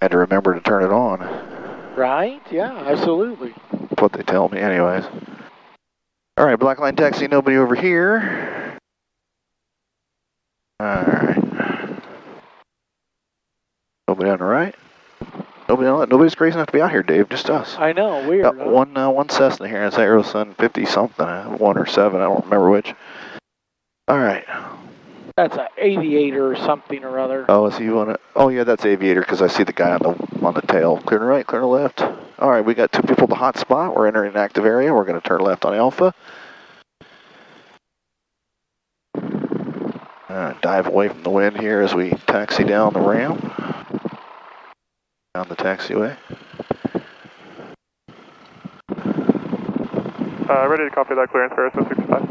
Had to remember to turn it on. Right? Yeah, absolutely. That's what they tell me anyways. All right, black line taxi, nobody over here. All right. Nobody on the right. Nobody on the left. Nobody's crazy enough to be out here, Dave. Just us. I know, weird. Got one Cessna here. It's Aerosun 50 something, 1 or 7. I don't remember which. All right. That's an Aviator or something or other. Oh, is he on it? Oh yeah, that's Aviator because I see the guy on the tail. Clear to right, clear to left. All right, we got 2 people at the hot spot. We're entering an active area. We're going to turn left on Alpha. Dive away from the wind here as we taxi down the ramp. Down the taxiway. Ready to copy that clearance for Aerosun 65.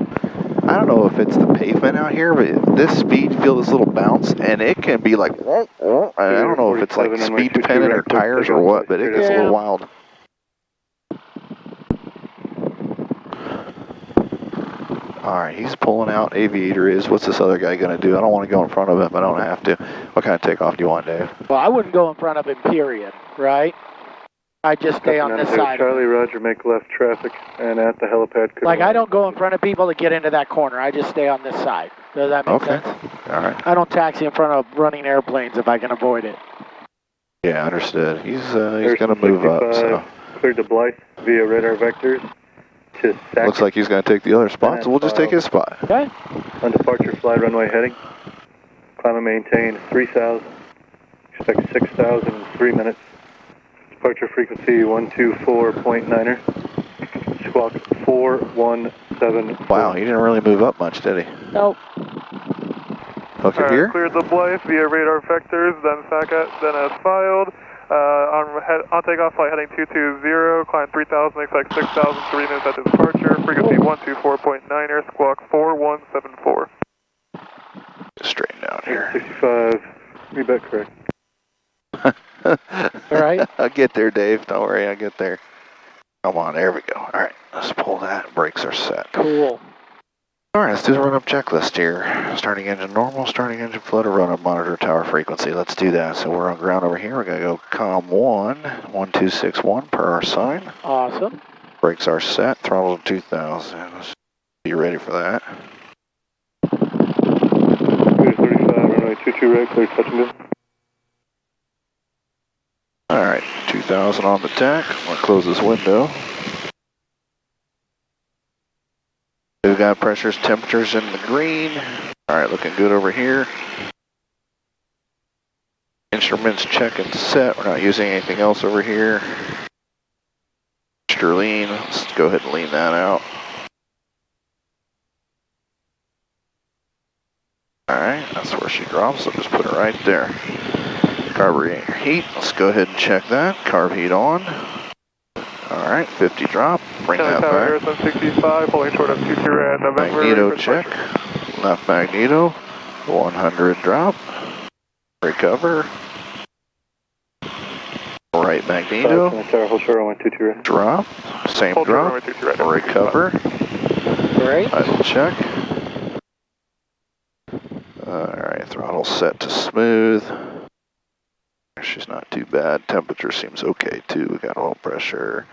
I don't know if it's the pavement out here, but this speed, feel this little bounce, and it can be like, I don't know if it's like speed dependent or tires or what, but it gets a little wild. All right, he's pulling out. Aviator is. What's this other guy going to do? I don't want to go in front of him. I don't have to. What kind of takeoff do you want, Dave? Well, I wouldn't go in front of him, period, right? I just stay on this side. Charlie, Roger, make left traffic, and at the helipad. Like, I don't go in front of people to get into that corner. I just stay on this side. Does that make sense? All right. I don't taxi in front of running airplanes if I can avoid it. Yeah, understood. He's going to move up. So cleared to Blythe via radar vectors. To looks like he's going to take the other spot, so we'll just take his spot. Okay. On departure, fly runway heading. Climb and maintain 3,000. Expect 6,000 in 3 minutes. Departure frequency 124.9er. Squawk 417. Wow, he didn't really move up much, did he? Nope. Okay, here. Cleared the Blythe via radar vectors, then SACAT, then as filed. On takeoff, flight heading 220, climb 3,000, expect 6,000, 3 minutes after departure. Frequency 124.9er, squawk 4174. Straighten down here. 65, read back correct. All right. I'll get there, Dave. Don't worry, I'll get there. Come on, there we go. All right, let's pull that. Brakes are set. Cool. All right, let's do the run-up checklist here. Starting engine normal, starting engine flow to run-up, monitor tower frequency. Let's do that. So we're on ground over here. We're going to go COM 1261 per our sign. Awesome. Brakes are set, throttle to 2,000. Let's be ready for that. Clear 35, runway 22 right, clear touch and go. All right, 2,000 on the tack. I'm going to close this window. We've got pressures, temperatures in the green. All right, looking good over here. Instruments check and set. We're not using anything else over here. Extra lean. Let's go ahead and lean that out. All right, that's where she drops. So just put it right there. Carburetor heat. Let's go ahead and check that. Carb heat on. All right, 50 drop. Bring that back. Aerosun 65, pulling short of 22 at November. Magneto check. Left magneto. 100 drop. Recover. Right magneto. Drop. Same drop. Recover. Great. Idle check. Alright, throttle set to smooth. She's not too bad. Temperature seems okay too. We got oil pressure.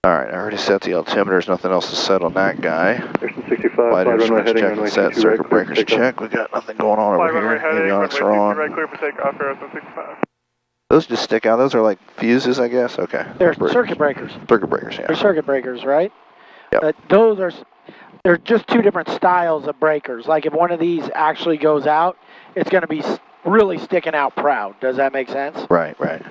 Alright, I already set the altimeter. There's nothing else to set on that guy. Flight instruments check and set. Circuit breakers check. We got nothing going on over here. Avionics are on. Those just stick out. Those are like fuses, I guess. Okay. They're circuit breakers. Circuit breakers, yeah. They're circuit breakers, right? Yep. They're just 2 different styles of breakers. Like if one of these actually goes out, it's going to be really sticking out proud. Does that make sense? Right, right.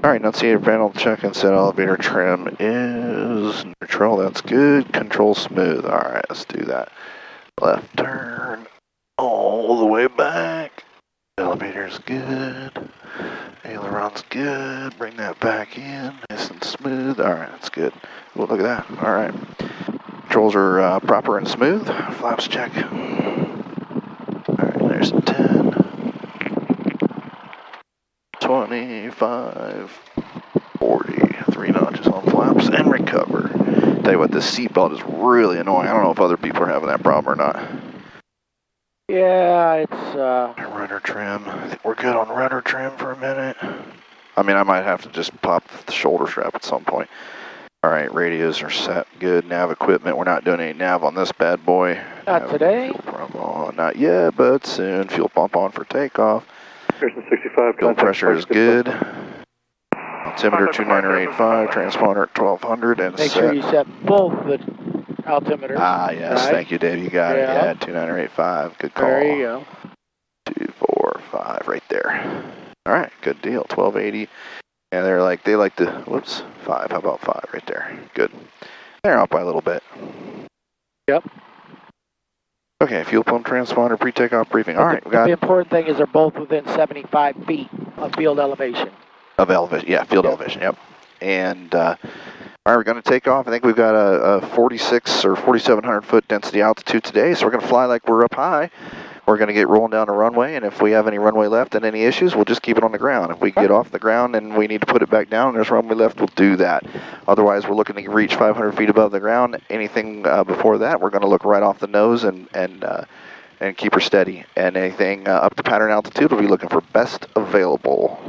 All right, Annunciator panel check and set. Elevator trim is neutral. That's good. Control smooth. All right, let's do that. Left turn all the way back. Elevator's good. Aileron's good. Bring that back in. Nice and smooth. All right, that's good. Well, look at that. All right. Controls are proper and smooth. Flaps check. All right, there's 10. 25. 40. 3 notches on flaps and recover. Tell you what, this seatbelt is really annoying. I don't know if other people are having that problem or not. Yeah, it's rudder trim. I think we're good on rudder trim for a minute. I mean, I might have to just pop the shoulder strap at some point. All right, radios are set. Good. Nav equipment. We're not doing any nav on this bad boy. Not today. Fuel pump on. Not yet, but soon. Fuel pump on for takeoff. Pearson 65. Fuel pressure is good. Altimeter 2985. Transponder at 1200 and Make set. sure you set both the altimeters. Ah, yes. Right. Thank you, Dave. You got it. Yeah, 2985. Good call. There you go. 245 right there. All right, good deal. 1280. And they like to, whoops, 5. How about 5 right there? Good. They're out by a little bit. Yep. Okay, fuel pump transponder, pre-takeoff briefing. All right, we got the important thing is they're both within 75 feet of field elevation. of elevation. Yeah, field elevation. Yep. And all right, we're going to take off. I think we've got a 46 or 4,700 foot density altitude today, so we're going to fly like we're up high. We're going to get rolling down the runway, and if we have any runway left and any issues, we'll just keep it on the ground. If we get off the ground and we need to put it back down and there's runway left, we'll do that. Otherwise, we're looking to reach 500 feet above the ground. Anything before that, we're going to look right off the nose and keep her steady. And anything up to pattern altitude, we'll be looking for best available.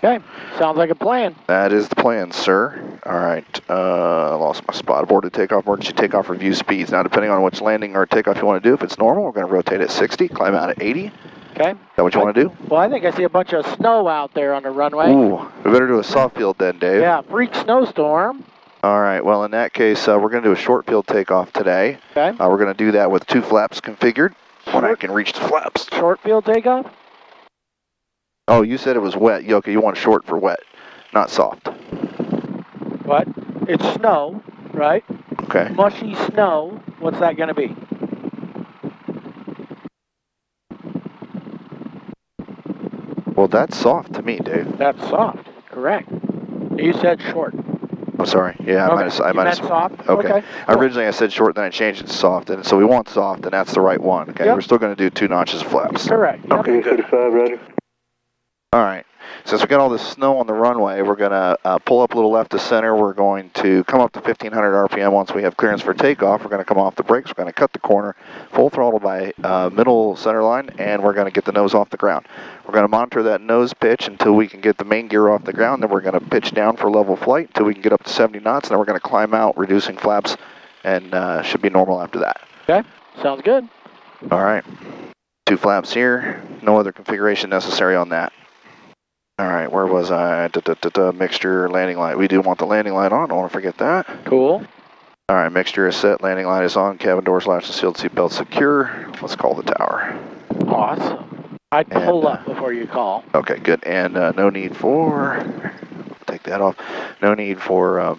Okay, sounds like a plan. That is the plan, sir. All right, I lost my spot. Aborted takeoff, emergency takeoff review speeds. Now, depending on which landing or takeoff you want to do, if it's normal, we're going to rotate at 60, climb out at 80. Okay. Is that what you want to do? Well, I think I see a bunch of snow out there on the runway. Ooh, we better do a soft field then, Dave. Yeah, freak snowstorm. All right, well, in that case, we're going to do a short field takeoff today. Okay. We're going to do that with 2 flaps configured when I can reach the flaps. Short field takeoff? Oh, you said it was wet. Okay, you want short for wet, not soft. What? It's snow, right? Okay. Mushy snow. What's that going to be? Well, that's soft to me, Dave. That's soft. Correct. You said short. I'm sorry. Yeah, Okay. I might have. Soft? Okay. Cool. Originally I said short, then I changed it to soft, and so we want soft, and that's the right one. Okay. Yep. We're still going to do 2 notches of flaps. Correct. Yep. Okay, good. 35, Roger. All right. Since we got all this snow on the runway, we're going to pull up a little left to center. We're going to come up to 1,500 RPM once we have clearance for takeoff. We're going to come off the brakes. We're going to cut the corner, full throttle by middle center line, and we're going to get the nose off the ground. We're going to monitor that nose pitch until we can get the main gear off the ground. Then we're going to pitch down for level flight until we can get up to 70 knots. And then we're going to climb out, reducing flaps, and should be normal after that. Okay. Sounds good. All right. 2 flaps here. No other configuration necessary on that. All right, where was I? Mixture, landing light. We do want the landing light on. Don't want to forget that. Cool. All right, mixture is set. Landing light is on. Cabin doors latched and sealed. Seatbelt secure. Let's call the tower. Awesome. I'd pull up before you call. Okay, good. And no need for, take that off. No need for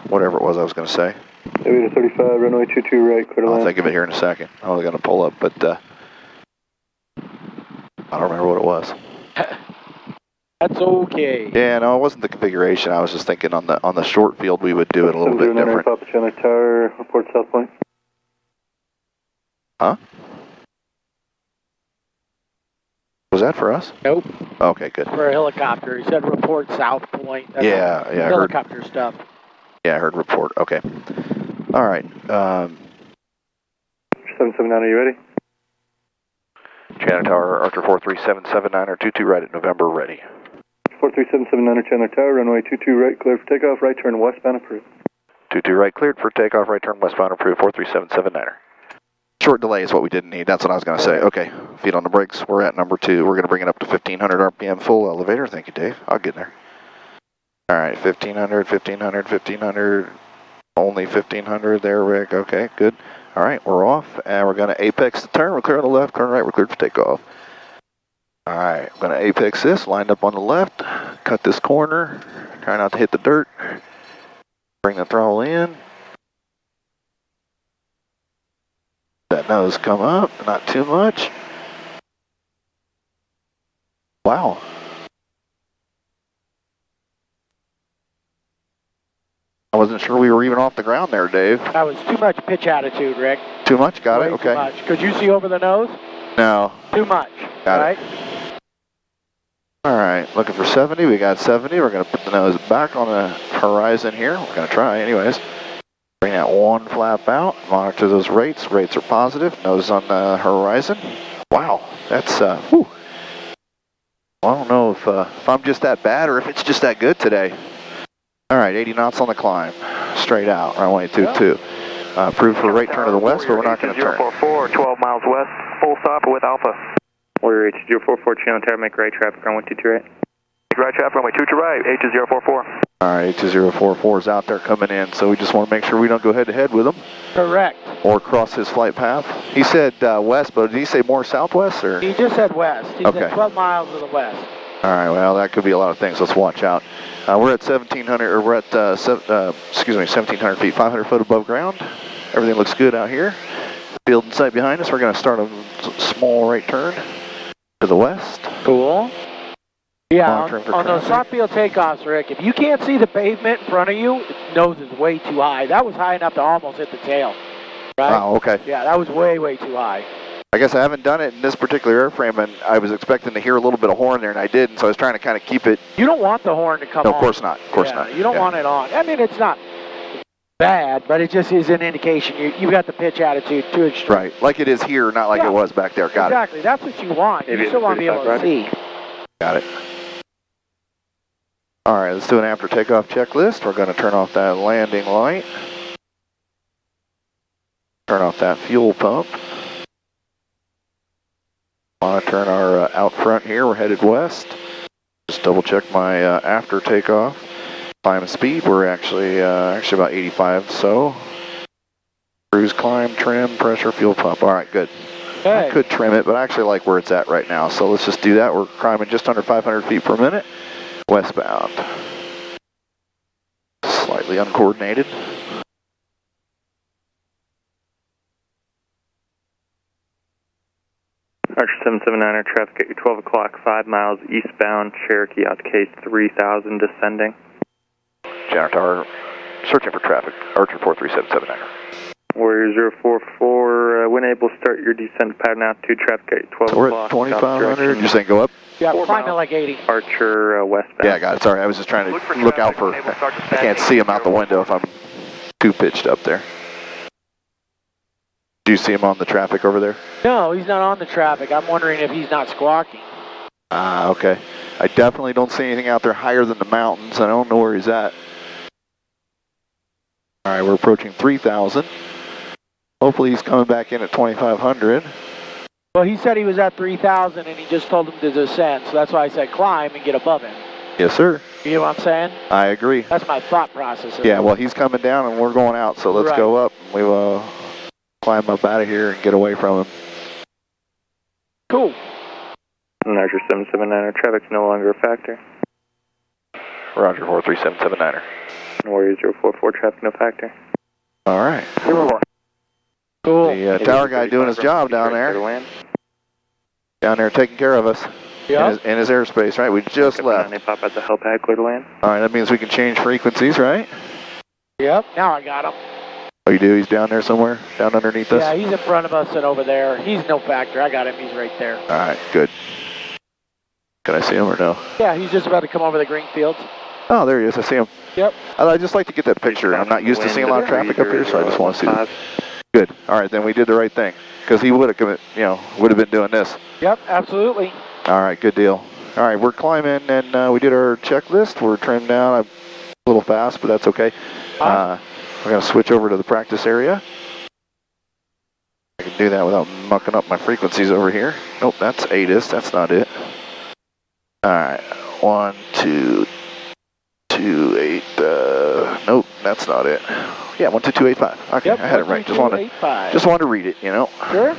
whatever it was I was going to say. Aviator 35, runway 22 right, clear to I'll land. think of it here in a second. I was going to pull up, but I don't remember what it was. That's okay. Yeah, no, it wasn't the configuration. I was just thinking on the short field we would do it a little bit different. Papa Chandler Tower, report South Point. Huh? Was that for us? Nope. Okay, good. For a helicopter. He said report South Point. That's Yeah, I heard. helicopter stuff. Yeah, I heard report. Okay. All right. 779, are you ready? Chandler Tower, Archer 43779er 22 right at November, ready. 43779 Chandler Tower, runway 22 right, clear for takeoff, right turn westbound approved. 22 right cleared for takeoff, right turn westbound approved, 43779er. Short delay is what we didn't need. That's what I was going to say. Okay, feet on the brakes. We're at number 2. We're going to bring it up to 1,500 RPM full elevator. Thank you, Dave. I'll get there. All right, 1,500, 1,500, 1,500. Only 1,500 there, Rick. Okay, good. All right, we're off, and we're going to apex the turn. We're clear on the left, turn right, we're cleared for takeoff. All right, I'm going to apex this, lined up on the left, cut this corner, try not to hit the dirt, bring the throttle in. That nose come up, not too much. Wow. I wasn't sure we were even off the ground there, Dave. That was too much pitch attitude, Rick. Too much? Got Way it? Okay. Too much. Could you see over the nose? No. Too much. Got right? it. All right, looking for 70. We got 70. We're going to put the nose back on the horizon here. We're going to try anyways. Bring that 1 flap out. Monitor those rates. Rates are positive. Nose on the horizon. Wow. That's, whew. I don't know if I'm just that bad or if it's just that good today. All right, 80 knots on the climb. Straight out, runway 22. Approved for right turn to the west, but we're not going to turn. 044, 12 miles west, full stop with Alpha. Warrior H044, channel tower, make right traffic, runway 22 right. Make right traffic, runway 22 right, H044. All right, H044 is out there coming in, so we just want to make sure we don't go head-to-head with him. Correct. Or cross his flight path. He said west, but did he say more southwest? Or? He just said west. He Okay. said 12 miles to the west. All right, well, that could be a lot of things. Let's watch out. We're at 1,700, or we're at, 1,700 feet, 500 foot above ground. Everything looks good out here. Field in sight behind us. We're going to start a small right turn to the west. Cool. Yeah, Monitoring for on those traffic. soft field takeoffs, Rick, if you can't see the pavement in front of you, nose is way too high. That was high enough to almost hit the tail. Right? Wow, okay. Yeah, that was way, way too high. I guess I haven't done it in this particular airframe, and I was expecting to hear a little bit of horn there, and I didn't, so I was trying to kind of keep it. You don't want the horn to come No, on. of course not. Of course Yeah, not. You don't want it on. I mean, it's not bad, but it just is an indication you've got the pitch attitude to extreme. Right, like it is here, not like Yeah. it was back there. Got Exactly. That's what you want. Maybe You still want to be able to 35, see. it. Got it. All right, let's do an after takeoff checklist. We're going to turn off that landing light. Turn off that fuel pump. Monitoring our out front here. We're headed west. Just double check my after takeoff. Climb speed. We're actually about 85. So cruise, climb, trim, pressure, fuel pump. All right, good. I Okay. could trim it, but I actually like where it's at right now. So let's just do that. We're climbing just under 500 feet per minute. Westbound. Slightly uncoordinated. Archer 779er, traffic at your 12 o'clock, 5 miles eastbound, Cherokee out to case 3000, descending. Janet Tower, searching for traffic. Archer 43779. Warrior 044, when able, start your descent pattern altitude, traffic at 12 So we're o'clock. at 2,500. You're saying go up? Yeah, 4 climb it miles. like 80. Archer westbound. Yeah, I got it. Sorry, I was just trying Look for to look out traffic, for. enable start I descending. can't see him out the window if I'm too pitched up there. Do you see him on the traffic over there? No, he's not on the traffic. I'm wondering if he's not squawking. Ah, okay. I definitely don't see anything out there higher than the mountains. I don't know where he's at. All right, we're approaching 3,000. Hopefully he's coming back in at 2,500. Well, he said he was at 3,000 and he just told him to descend. So that's why I said climb and get above him. Yes, sir. You know what I'm saying? I agree. That's my thought process. Yeah, well, he's coming down and we're going out, so let's Right. go up. We will climb up out of here and get away from him. Cool. Archer 779er, traffic's no longer a factor. Roger, 43779er. Warrior 044, traffic no factor. All right. Cool. The tower guy doing his job down there. Down there taking care of us Yep. in his airspace, right? We just left. They pop at the helipad, clear to land. All right, that means we can change frequencies, right? Yep. Now I got him. Oh, you do? He's down there somewhere? Down underneath us? Yeah, he's in front of us and over there. He's no factor. I got him. He's right there. All right, good. Can I see him or no? Yeah, he's just about to come over the green fields. Oh, there he is. I see him. Yep. I just like to get that picture. I'm not used to seeing a lot of traffic up here, so I just want to see that. Good. All right, then we did the right thing. Because he would have, would have been doing this. Yep, absolutely. All right, good deal. All right, we're climbing, and we did our checklist. We're trimmed down a little fast, but that's okay. We're going to switch over to the practice area. I can do that without mucking up my frequencies over here. Nope, that's ATIS. That's not it. All right, 1, 2, 2, 8. Nope, that's not it. Yeah, 12285. Okay, Yep, I had it right. Just wanted to read it, Sure.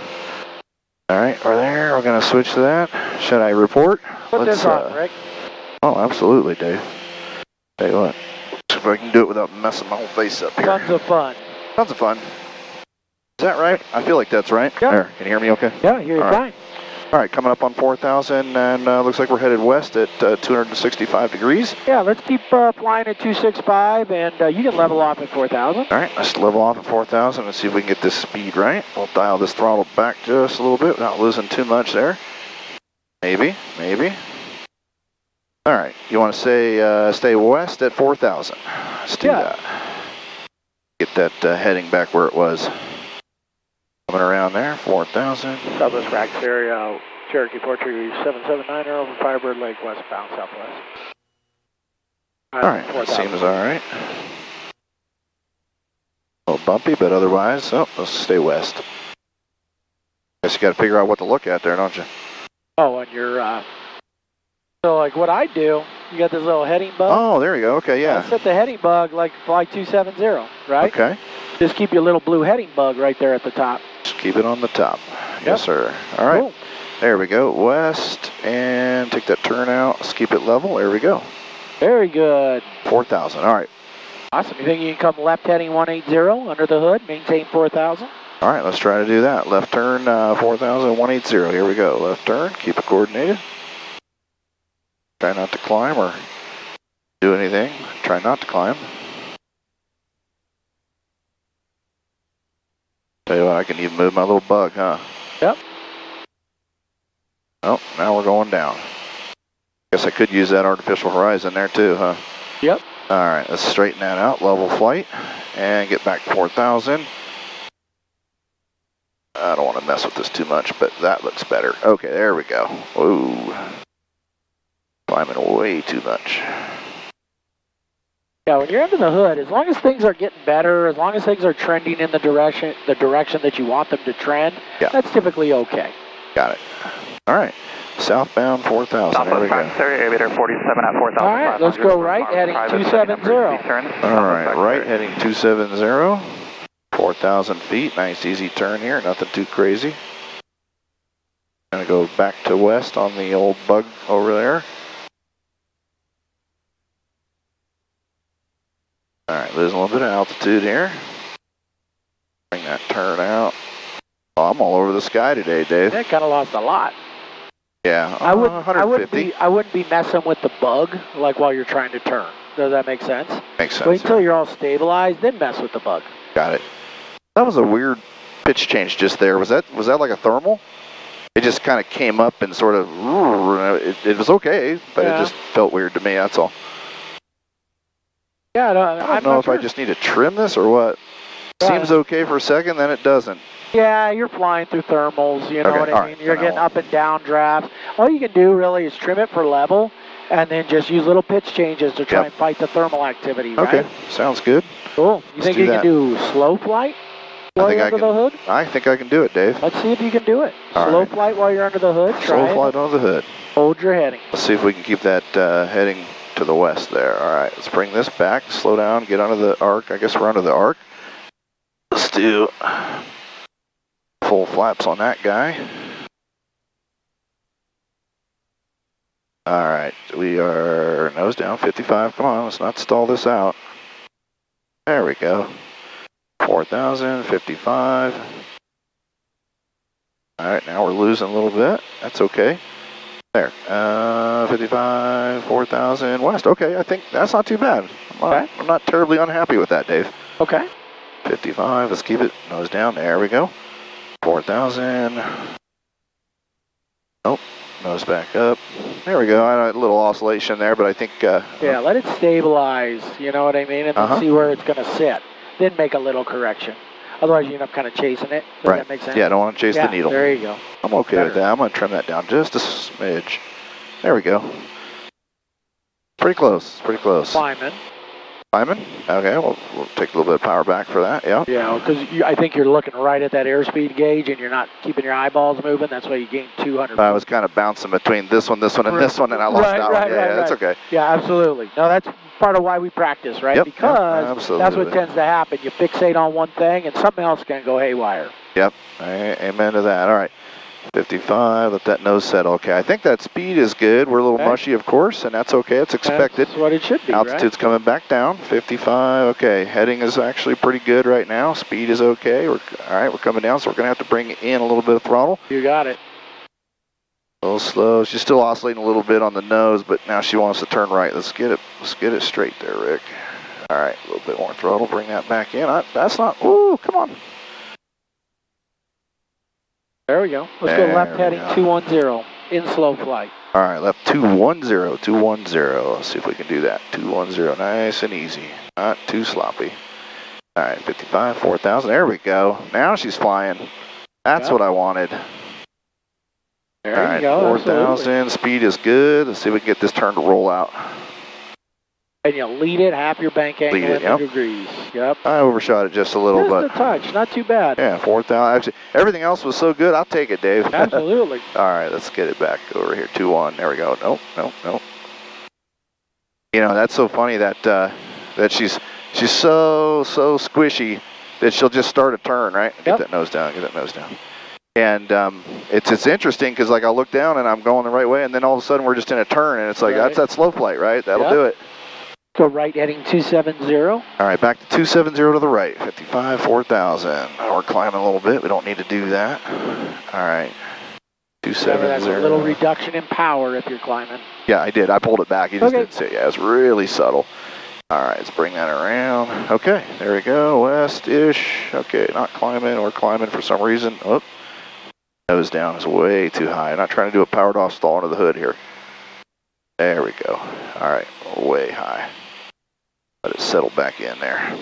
All right, we're there. We're going to switch to that. Should I report? Put this on, Rick. Oh, absolutely, Dave. Tell you what. See if I can do it without messing my whole face up here. Tons of fun. Tons of fun. Is that right? I feel like that's right. Yep. There, can you hear me okay? Yeah, you're All right. fine. All right, coming up on 4,000, and looks like we're headed west at 265 degrees. Yeah, let's keep flying at 265, and you can level off at 4,000. All right, let's level off at 4,000 and see if we can get this speed right. We'll dial this throttle back just a little bit without losing too much there. Maybe. All right, you want to say stay west at 4,000. Let's do that. Get that heading back where it was. Coming around there, 4,000. Southwest practice area Cherokee 43779 over Firebird Lake, westbound, southwest. Alright, that seems alright. A little bumpy, but otherwise, let's stay west. Guess you gotta figure out what to look at there, don't you? Oh, and you're, so like what I do, you got this little heading bug. Oh, there you go, okay, yeah. I'll set the heading bug like flight 270, right? Okay. Just keep your little blue heading bug right there at the top. Just keep it on the top. Yep. Yes, sir. Alright. Cool. There we go, west, and take that turn out, let's keep it level, there we go. Very good. 4,000, alright. Awesome. You think you can come left heading 180 under the hood, maintain 4,000? Alright, let's try to do that. Left turn, 4,000, 180, here we go. Left turn, keep it coordinated. Try not to climb or do anything. Try not to climb. Tell you what, I can even move my little bug, huh? Yep. Oh, now we're going down. Guess I could use that artificial horizon there too, huh? Yep. Alright, let's straighten that out, level flight, and get back 4,000. I don't want to mess with this too much, but that looks better. Okay, there we go. Ooh. Climbing way too much. Yeah, when you're under the hood, as long as things are getting better, as long as things are trending in the direction that you want them to trend, yeah, that's typically okay. Got it. All right. Southbound 4,000. There we go. Aviator 47 at 4,000. All right, let's go right, heading 270. All right, right, heading 270. 4,000 feet. Nice, easy turn here. Nothing too crazy. Gonna go back to west on the old bug over there. All right, losing a little bit of altitude here. Bring that turn out. Oh, I'm all over the sky today, Dave. That kind of lost a lot. Yeah, I wouldn't be messing with the bug like while you're trying to turn. Does that make sense? Makes sense. Wait until you're all stabilized, then mess with the bug. Got it. That was a weird pitch change just there. Was that like a thermal? It just kind of came up and sort of, it was okay, but yeah, it just felt weird to me, that's all. Yeah, I don't know if I just need to trim this or what. Seems okay for a second, then it doesn't. Yeah, you're flying through thermals, you know what I mean? Right. You're getting up and down drafts. All you can do really is trim it for level and then just use little pitch changes to try and fight the thermal activity, right? Okay, sounds good. Cool. You think you can do slow flight while you're under the hood? I think I can do it, Dave. Let's see if you can do it. All slow right. flight while you're under the hood. Slow flight under the hood. Hold your heading. Let's see if we can keep that heading to the west there. All right, let's bring this back, slow down, get under the arc. I guess we're under the arc. Let's do full flaps on that guy. All right, we are nose down, 55. Come on, let's not stall this out. There we go. 4,000, 55. All right, now we're losing a little bit. That's okay. There, 55, 4,000 west. Okay, I think that's not too bad. I'm not terribly unhappy with that, Dave. Okay. 55, let's keep it nose down. There we go. 4,000. Nope, nose back up. There we go. I had a little oscillation there, but I think... yeah, let it stabilize, you know what I mean? And then see where it's going to sit. Then make a little correction. Otherwise, you end up kind of chasing it. Does that make sense? Yeah, I don't want to chase the needle. There you go. I'm okay with that. I'm going to trim that down just a smidge. There we go. Pretty close. Pretty close. Climbing. Climbing? Okay, we'll take a little bit of power back for that, yeah. Yeah, because I think you're looking right at that airspeed gauge and you're not keeping your eyeballs moving. That's why you gained 200. I was kind of bouncing between this one, and this one, and I lost that one. Yeah, that's okay. Yeah, absolutely. No, that's part of why we practice, right? Yep, because that's what tends to happen. You fixate on one thing and something else can go haywire. Yep, amen to that. All right, 55, let that nose settle. Okay, I think that speed is good. We're a little mushy, of course, and that's okay. It's expected. That's what it should be, Altitude's coming back down, 55. Okay, heading is actually pretty good right now. Speed is okay. All right, we're coming down, so we're going to have to bring in a little bit of throttle. You got it. A little slow. She's still oscillating a little bit on the nose, but now she wants to turn right. Let's get it straight there, Rick. All right, a little bit more throttle. Bring that back in. That's not. Ooh, come on. There we go. Let's go left heading 210 in slow flight. All right, left 210, 210. Let's see if we can do that. 210, nice and easy. Not too sloppy. All right, 55, 4,000. There we go. Now she's flying. That's what I wanted. There All you right, go. 4,000. Speed is good. Let's see if we can get this turn to roll out. And you lead it half your bank angle Lead it, in yep. degrees. Yep. I overshot it just a little, Just but a touch, not too bad. yeah, 4,000. Actually, everything else was so good. I'll take it, Dave. Absolutely. All right, let's get it back over here. 2-1. There we go. Nope, nope, nope. You know, that's so funny that that she's so squishy that she'll just start a turn, right? Get Yep. that nose down. Get that nose down. And it's interesting because like I'll look down and I'm going the right way, and then all of a sudden we're just in a turn, and it's like that's that slow flight, right? That'll Yep. do it. Go right heading 270. All right, back to 270 to the right. 55, 4,000. We're climbing a little bit. We don't need to do that. All right. Remember, that's a 270. little reduction in power if you're climbing. Yeah, I did. I pulled it back. You just Okay. didn't see it. Yeah, it's really subtle. All right, let's bring that around. Okay, there we go. West-ish. Okay, not climbing or climbing for some reason. Oh, nose down is way too high. I'm not trying to do a powered off stall under the hood here. There we go. All right, way high. Let it settle back in there.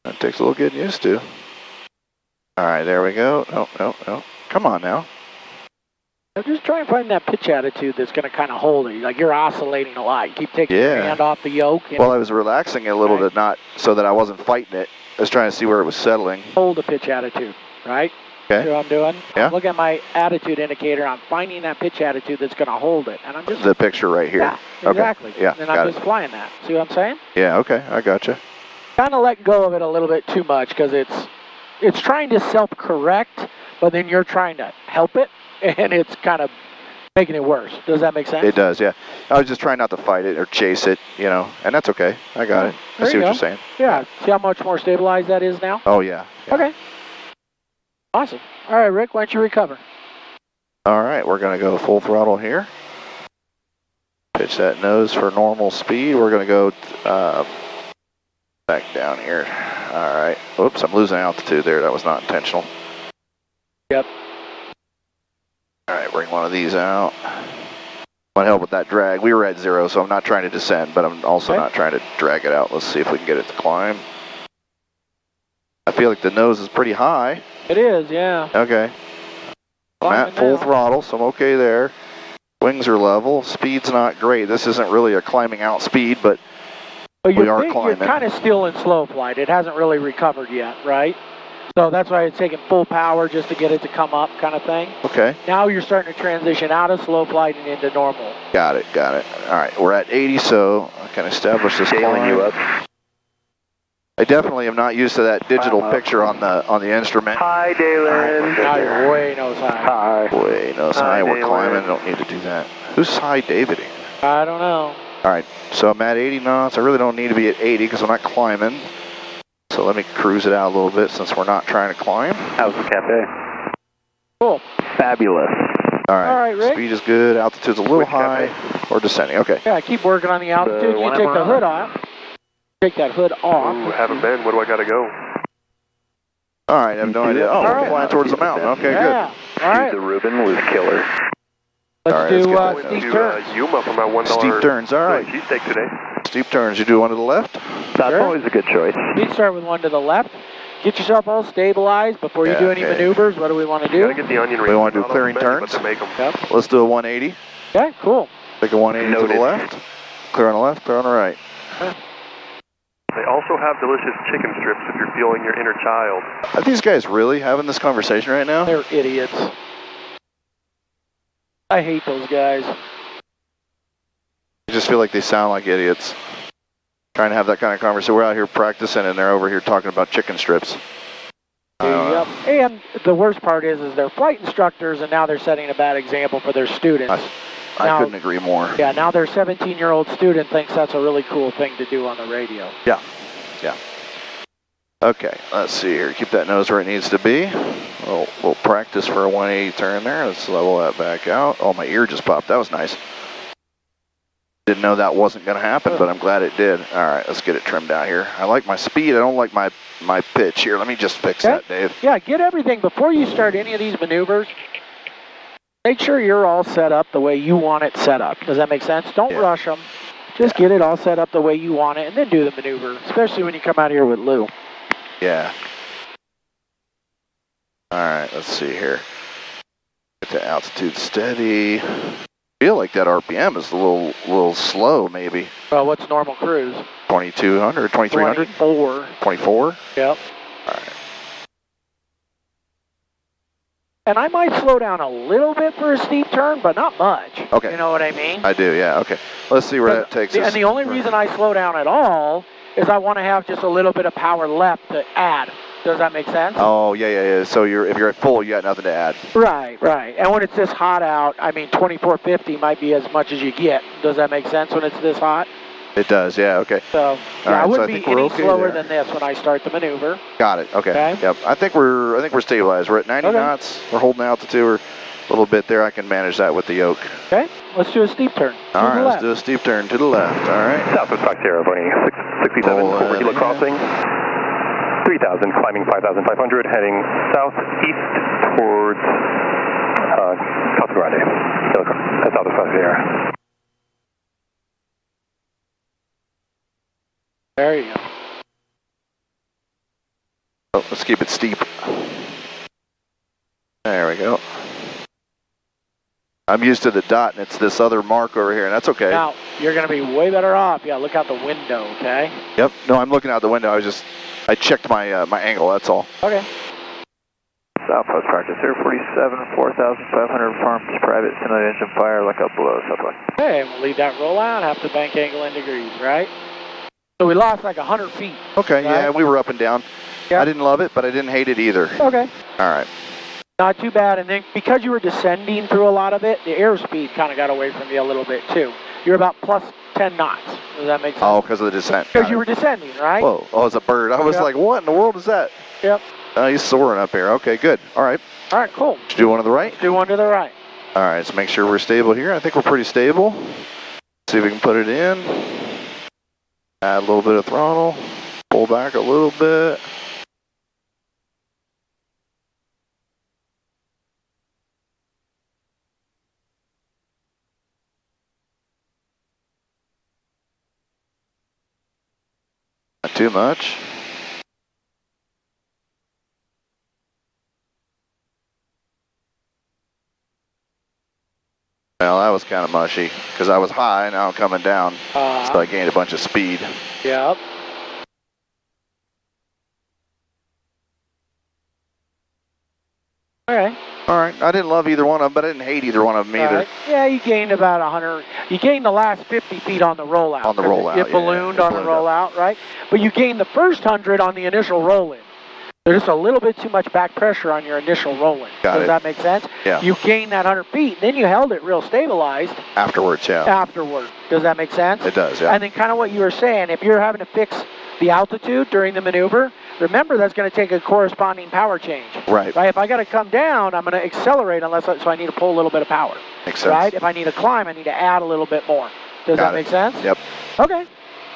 That takes a little getting used to. All right, there we go. No, no, no. Come on now. So just try and find that pitch attitude that's going to kind of hold it. Like you're oscillating a lot. You keep taking your Yeah. hand off the yoke and Well, I was relaxing it a little Right. bit, not so that I wasn't fighting it. I was trying to see where it was settling. hold the pitch attitude, right? Okay. See what I'm doing? Yeah. Look at my attitude indicator. I'm finding that pitch attitude that's going to hold it. And I'm just, The picture right here. yeah, exactly. Yeah, And got I'm it. just flying that. See what I'm saying? Yeah, okay, I gotcha. Kind of let go of it a little bit too much because it's trying to self-correct, but then you're trying to help it, and it's kind of making it worse. Does that make sense? It does, yeah. I was just trying not to fight it or chase it, you know, and that's okay. I got it. I There see you what go. you're saying. Yeah. See how much more stabilized that is now? Oh, yeah. Yeah. Okay. Awesome. All right, Rick, why don't you recover? All right, we're going to go full throttle here. Pitch that nose for normal speed. We're going to go back down here. All right. Oops, I'm losing altitude there. That was not intentional. Yep. All right, bring one of these out. Want to help with that drag. We were at 0, so I'm not trying to descend, but I'm also Okay. not trying to drag it out. Let's see if we can get it to climb. I feel like the nose is pretty high. It is, yeah. Okay. I'm Climbing at full now. throttle, so I'm okay there. Wings are level. Speed's not great. This isn't really a climbing out speed, but But we are you're climbing. kind of still in slow flight. It hasn't really recovered yet, right? So that's why it's taking full power just to get it to come up kind of thing. okay. Now you're starting to transition out of slow flight and into normal. Got it, got it. All right, we're at 80, so I can establish this climb. you up. I definitely am not used to that digital picture on the instrument. Hi, Dalen. Now you're way nose high. Hi. Wait, no, sorry, we're David. climbing. Don't need to do that. Who's high Daviding? I don't know. All right, so I'm at 80 knots. I really don't need to be at 80 because I'm not climbing. So let me cruise it out a little bit since we're not trying to climb. How's the cafe? Cool. Fabulous. All right, All right, Rick. speed is good. Altitude's a little Which high. Or descending. Okay. Yeah, keep working on the altitude. You one take I'm the on. hood off. Take that hood off. Ooh, haven't been. Where do I gotta go? All right, I have no idea. Oh, All we're right. flying towards the mountain. Okay, good. Yeah. All right. The Reuben was killer. Let's All right, do let's go. steep to turns. Yuma for my $1 Steep turns. All right. cheesesteak today. Steep turns. You do one to the left. That's Sure. always a good choice. We'd start with one to the left. Get yourself all stabilized before you Yeah, do any okay. maneuvers. What do we want to You gotta do? get the onion We rings. wanna do Not on clearing the menu, turns? But they make 'em. Yep. Let's do a 180. Okay, cool. Take a 180 to the Noted. left. Clear on the left, clear on the right. They also have delicious chicken strips if you're feeling your inner child. Are these guys really having this conversation right now? They're idiots. I hate those guys. I just feel like they sound like idiots. Trying to have that kind of conversation. We're out here practicing and they're over here talking about chicken strips. Yep. And the worst part is they're flight instructors, and now they're setting a bad example for their students. I Now- couldn't agree more. Yeah, now their 17-year-old student thinks that's a really cool thing to do on the radio. Okay, let's see here. Keep that nose where it needs to be. We'll practice for a 180 turn there. Let's level that back out. Oh, my ear just popped. That was nice. Didn't know that wasn't going to happen, but I'm glad it did. All right, let's get it trimmed out here. I like my speed. I don't like my pitch here. Let me just fix Okay. that, Dave. Yeah, get everything before you start any of these maneuvers. Make sure you're all set up the way you want it set up. Does that make sense? Don't Yeah. rush them. Just get it all set up the way you want it, and then do the maneuver, especially when you come out here with Lou. Yeah. All right, let's see here. Get to altitude steady. Feel like that RPM is a little slow, maybe. Well, what's normal cruise? 2200, 2300? 24. 24? Yep. All right. And I might slow down a little bit for a steep turn, but not much. Okay. You know what I mean? I do, yeah, okay. Let's see where that takes us. And the only reason I slow down at all is I want to have just a little bit of power left to add. Does that make sense? Oh, yeah. So if you're at full, you got nothing to add. Right. And when it's this hot out, I mean, 2450 might be as much as you get. Does that make sense when it's this hot? It does, yeah, okay. So, right, I wouldn't so I be think we're any okay slower there. than this when I start the maneuver. Got it, okay. Okay. Yep. I think we're stabilized. We're at 90 Okay. knots. We're holding altitude. We're a little bit there. I can manage that with the yoke. Okay, let's do a steep turn. All right, let's do a steep turn to the left. All right. Southwest Fox Sierra, Boeing 67, Roll over kilo in. crossing. 3000, climbing 5,500, heading southeast towards Casa Grande. That's Southwest Fox Sierra. There you go. Oh, let's keep it steep. There we go. I'm used to the dot, and it's this other mark over here, and that's okay. Now, you're going to be way better off. Yeah, look out the window, okay? Yep. No, I'm looking out the window. I checked my my angle. That's all. Okay. Southwest practice here, 47, 4,500 farms private, simulated engine fire, look up below Southwest. Okay, we'll leave that roll out, half the bank angle in degrees, right? So we lost like 100 feet. Okay, yeah, we were up and down. Yeah. I didn't love it, but I didn't hate it either. Okay. All right. Not too bad, and then because you were descending through a lot of it, the airspeed kind of got away from you a little bit too. You're about plus 10 knots. Does that make sense? Oh, because of the descent. Because you were descending, right? Whoa, oh, it's a bird. I was Yep. like, what in the world is that? Yep. Oh, he's soaring up here. Okay, good. All right. All right, cool. Should do one to the right? Do one to the right. All right, let's make sure we're stable here. I think we're pretty stable. See if we can put it in. Add a little bit of throttle. Pull back a little bit. Not too much. Well, that was kind of mushy because I was high, now I'm coming down, so I gained a bunch of speed. Yep. Okay. All right, I didn't love either one of them, but I didn't hate either one of them either. Right. Yeah, you gained about 100. You gained the last 50 feet on the rollout. On the rollout, It yeah, ballooned it on the ballooned up. rollout, right? But you gained the first 100 on the initial roll-in. There's just a little bit too much back pressure on your initial roll-in. Got Does it. that make sense? Yeah. You gained that 100 feet, then you held it real stabilized Afterwards, yeah. afterward. Does that make sense? It does, yeah. And then kind of what you were saying, if you're having to fix the altitude during the maneuver, remember that's going to take a corresponding power change. Right. Right? If I got to come down, I'm going to accelerate so I need to pull a little bit of power. Makes sense. Right? If I need to climb, I need to add a little bit more. Does Got that it. make sense? Yep. Okay.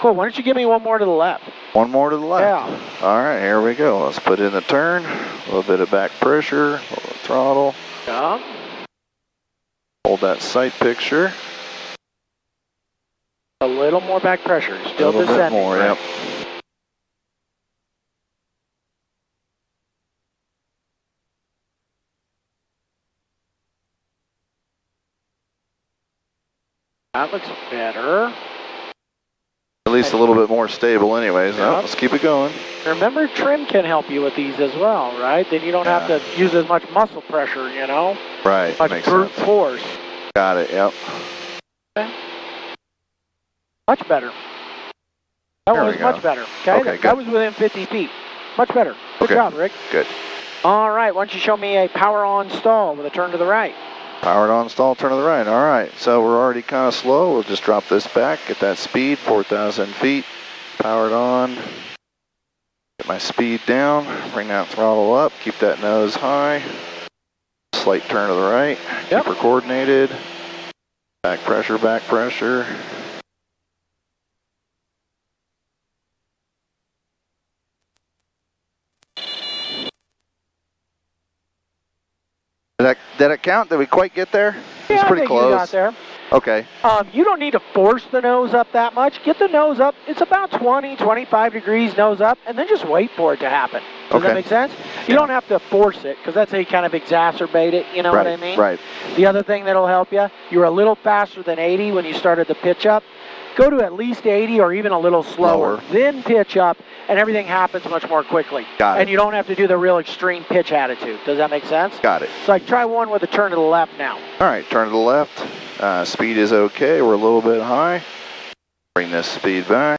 Cool. Why don't you give me one more to the left? One more to the left. Yeah. All right, here we go. Let's put in the turn. A little bit of back pressure, a little bit of throttle. Yeah. Hold that sight picture. A little more back pressure. A Still little bit descending. more, right? yep. That looks better. At least a little bit more stable anyways. Yeah. Let's keep it going. Remember, trim can help you with these as well, right? Then you don't have Yeah. to use as much muscle pressure, you know? Right, Much makes brute sense. force. Got it, yep. Much better. That There we was go. much better. Okay, Okay, that good. was within 50 feet. Much better. Good Okay. job, Rick. Good. All right, why don't you show me a power on stall with a turn to the right? Powered on, stall, turn to the right. All right, so we're already kind of slow. We'll just drop this back, get that speed, 4,000 feet. Powered on. Get my speed down, bring that throttle up, keep that nose high. Slight turn to the right, Yep. keep her coordinated. Back pressure, back pressure. Did it count? Did we quite get there? Yeah, It's pretty I think close. you got there. Okay. You don't need to force the nose up that much. Get the nose up. It's about 20, 25 degrees nose up, and then just wait for it to happen. Does that Okay. make sense? You don't have to force it, because that's how you kind of exacerbate it, you know what I mean? Right. The other thing that'll help you, you're a little faster than 80 when you started the pitch up. Go to at least 80 or even a little slower. Lower. Then pitch up, and everything happens much more quickly. Got it. And you don't have to do the real extreme pitch attitude. Does that make sense? Got it. So like try one with a turn to the left now. All right, turn to the left. Speed is okay. We're a little bit high. Bring this speed back.